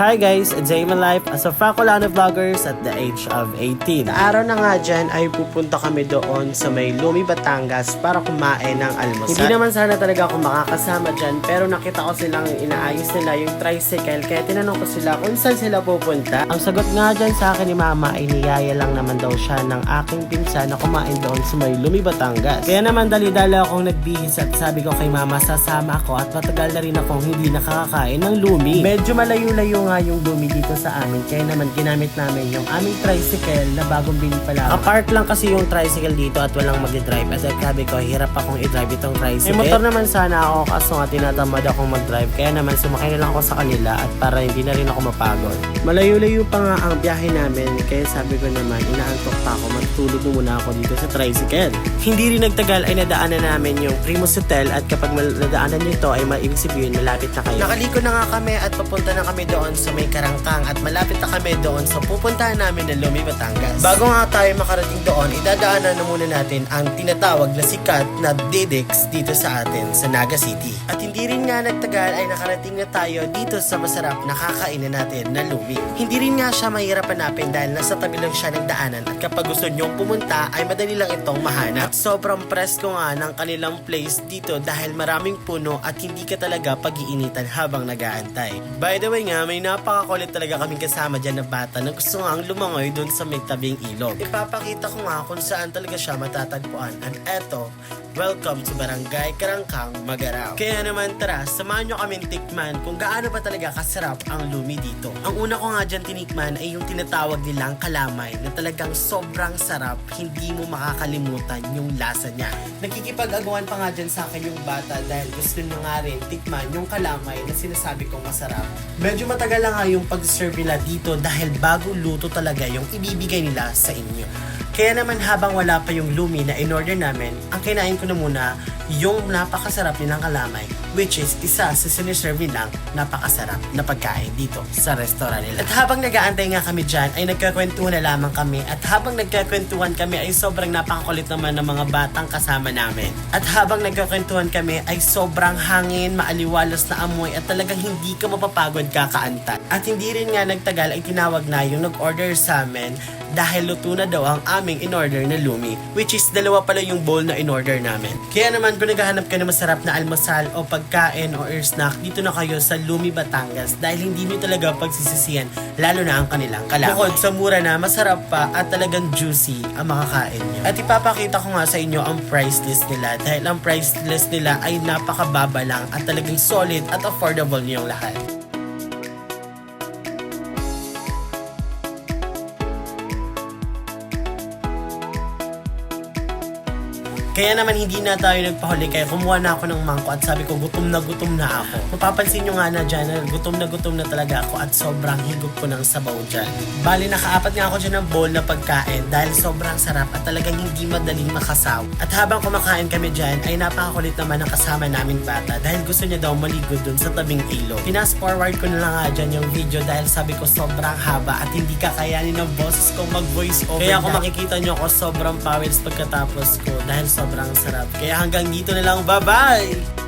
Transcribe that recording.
Hi guys, it's Zayman Life as a Francolano Vloggers at the age of 18. Sa araw na nga dyan ay pupunta kami doon sa may Lumi, Batangas para kumain ng almusal. Hindi naman sana talaga ako makakasama dyan pero nakita ko silang inaayos nila yung tricycle kaya tinanong ko sila kung saan sila pupunta. Ang sagot nga dyan sa akin ni Mama ay niyaya lang naman daw siya ng aking pinsan na kumain doon sa may Lumi, Batangas. Kaya naman dali-dali akong nagbihis at sabi ko kay Mama sasama ako at matagal na rin akong hindi nakakakain ng Lumi. Medyo malayo-layo nga yung Lumi dito sa amin kaya naman ginamit namin yung aming tricycle na bagong bili pala. Park lang kasi yung tricycle dito at walang mag-drive at sabi ko hirap akong i-drive itong tricycle. May motor naman sana ako kaso nga tinatamad akong mag-drive kaya naman sumakay na lang ako sa kanila at para hindi na rin ako mapagod. Malayo-layo pa nga ang biyahe namin kaya sabi ko naman inaantok pa ako, matutulog muna ako dito sa tricycle. Hindi rin nagtagal ay nadaanan namin yung Primus Hotel at kapag nadaanan nyo ito ay maibig sabihin malapit na kayo. Nakaliko na nga kami at papunta na kami doon sa may Karangkang at malapit na kami doon sa pupuntahan namin na Lumi, Batangas. Bago nga tayo makarating doon, idadaanan na muna natin ang tinatawag na sikat na Didix dito sa atin sa Naga City. At hindi rin nga nagtagal ay nakarating na tayo dito sa masarap na kakainan natin na Lumi. Hindi rin nga siya mahirap hanapin dahil nasa tabi lang siya ng daanan at kapag gusto nyong pumunta ay madali lang itong mahanap. At sobrang presko nga ng kanilang place dito dahil maraming puno at hindi ka talaga pag-iinitan habang nag-aantay. By the way nga, may napakakulit talaga kaming kasama dyan na bata na gusto nga ang lumangoy dun sa may tabing ilog. Ipapakita ko nga kung saan talaga siya matatagpuan. And eto, welcome to Barangay Karangkang, Magaraw. Kaya naman tara, samahan nyo kaming tikman kung gaano ba talaga kasarap ang Lumi dito. Ang una ko nga dyan tinikman ay yung tinatawag nilang kalamay na talagang sobrang sarap, hindi mo makakalimutan yung lasa niya. Nakikipag-agawan pa nga dyan sa akin yung bata dahil gusto nyo nga rin tikman yung kalamay na sinasabi kong masarap. Medyo matagal lang nga yung pag-serve nila dito dahil bago luto talaga yung ibibigay nila sa inyo. Kaya naman habang wala pa yung Lumi na in-order namin, ang kinain ko na muna yung napakasarap nilang kalamay, which is isa sa siniserve nilang napakasarap na pagkain dito sa restaurant nila. At habang nag-aantay nga kami dyan, ay nagkakwentuhan na lamang kami. At habang nagkakwentuhan kami, ay sobrang napakakulit naman ng mga batang kasama namin. At habang nagkakwentuhan kami, ay sobrang hangin, maaliwalas na amoy, at talagang hindi ka mapapagod kakaanta. At hindi rin nga nagtagal, ay tinawag na yung nag-order sa amin dahil luto na daw ang aming in-order na Lumi, which is dalawa pala yung bowl na in-order namin. Kaya naman kung naghahanap ka ng masarap na almusal o pagkain o snack, dito na kayo sa Lumi, Batangas dahil hindi nyo talaga pagsisisihan, lalo na ang kanilang kalamay. Bukod sa mura na, masarap pa at talagang juicy ang makakain nyo. At ipapakita ko nga sa inyo ang price list nila dahil ang price list nila ay napakababa lang at talagang solid at affordable niyong lahat. Kaya naman hindi na tayo nagpahuli kaya kumuha na ako ng mangko at sabi ko gutom na ako. Mapapansin nyo nga na dyan na gutom na talaga ako at sobrang higop ko ng sabaw dyan. Bali nakaapat nga ako dyan ng bowl na pagkain dahil sobrang sarap at talagang hindi madaling makasaw. At habang kumakain kami dyan ay napakakulit naman ang kasama namin bata dahil gusto niya daw maligo dun sa tabing ilog. Pinas forward ko na lang nga dyan yung video dahil sabi ko sobrang haba at hindi kakayanin ng boses ko mag voice over. Kaya kung makikita nyo ako sobrang pawis pagkatapos ko dahil sobrang sarap. Kaya hanggang dito na lang. Bye-bye!